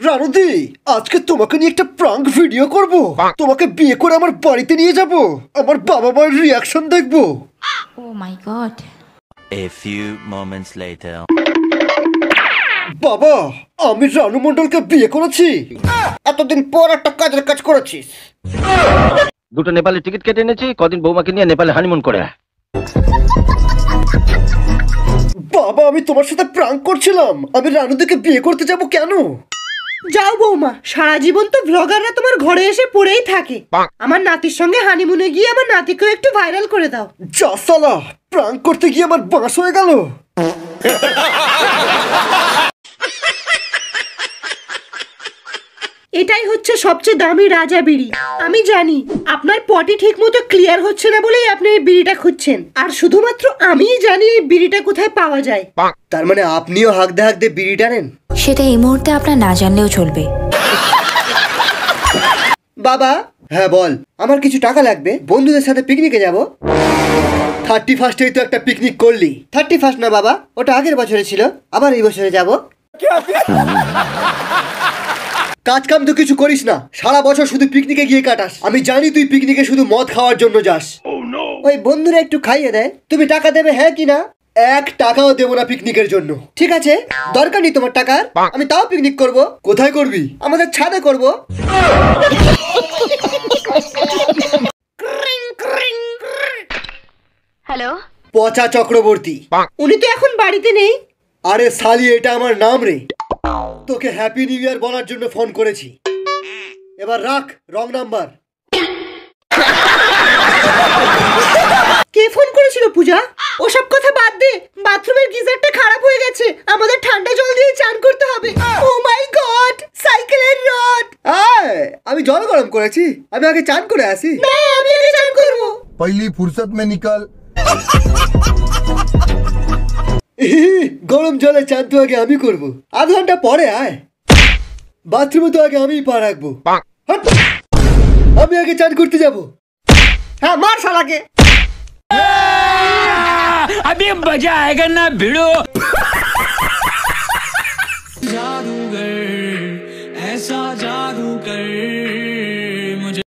রানুদি, আজকে তোমাকে নিয়ে একটা প্রাঙ্ক ভিডিও করব। তোমাকে বিয়ে করে আমার বাড়িতে নিয়ে যাব, আমার বাবা মায়ের রিয়াকশন দেখব। ও মাই god. A few moments later. বাবা, আমি রানু মণ্ডলকে বিয়ে করেছি। এতদিন পর একটা কাজের কাজ করেছিস। দুটো নেপালে টিকিট কেটে এনেছি, কদিন বৌমাকে নিয়ে নেপালে হানিমুন করে। বাবা, আমি তোমার সাথে প্রাঙ্ক করছিলাম। আমি রানুদিকে বিয়ে করতে যাব কেন? যাও বৌমা, সারা জীবন তো ব্লগাররা তোমার ঘরে এসে পড়েই থাকে। আমার নাতির সঙ্গে হানিমুনে গিয়ে আমার নাতিকেও একটু ভাইরাল করে দাও। যা সালা, প্রাঙ্ক করতে গিয়ে আমার বাঁশ হয়ে গেল। এটাই হচ্ছে সবচেয়ে দামি রাজা বিড়ি। আমি জানি আপনার পটি ঠিক মতো ক্লিয়ার হচ্ছে না বলেই আপনি এই বিড়িটা খুঁজছেন, আর শুধুমাত্র আমিই জানি এই বিড়িটা কোথায় পাওয়া যায়। তার মানে আপনিও হাঁকতে হাঁকতে বিড়ি টানেন? সেটা এই মুহূর্তে আপনার না জানলেও চলবে। বাবা। হ্যাঁ বল। আমার কিছু টাকা লাগবে, বন্ধুদের সাথে পিকনিকে যাব। 31st তো একটা পিকনিক করলি। 31st না বাবা, ওটা আগের বছরে ছিল, আবার এই বছরে যাব। কাজ কাম তো কিছু করিস না, সারা বছর শুধু পিকনিকে গিয়ে কাটাস। আমি জানি তুই পিকনিকে শুধু মদ খাওয়ার জন্য যাস। ওই বন্ধুরা একটু খাইয়ে দেয়, তুমি টাকা দেবে হ্যাঁ কি না? 1 টাকাও দেবো না পিকনিকের জন্য। ঠিক আছে, দরকার নেই তোমার টাকার, আমি তাও পিকনিক করব। কোথায় করবি? আমাদের ছাদে করব। হ্যালো, পচা চক্রবর্তী। উনি তো এখন বাড়িতে নেই। আরে সালি, এটা আমার নাম রে। তোকে হ্যাপি নিউ ইয়ার বলার জন্য ফোন করেছি। এবার রাখ, রং নাম্বার। কে ফোন করেছিল পূজা? ওসব কথা বাদ দে, বাথরুমের গিজারটা খারাপ হয়ে গেছে, আমাদের ঠান্ডা জল দিয়ে চান করতে হবে। ও মাই গড, সাইকেলের রড। আমি জল গরম করেছি, আমি আগে চান করে আসি। না, আমি আগে চান করব। पहली फुर्सत में निकल। গরম জলে চান তো আগে আমি করব, আধ ঘন্টা পরে আয়। বাথরুমে তো আগে আমি পা রাখবো। হাট! আমি আগে চান করতে যাব। হ্যাঁ, মার শালাকে। अभी मजा आएगा ना भिड़ो। जादूगर ऐसा जादू कर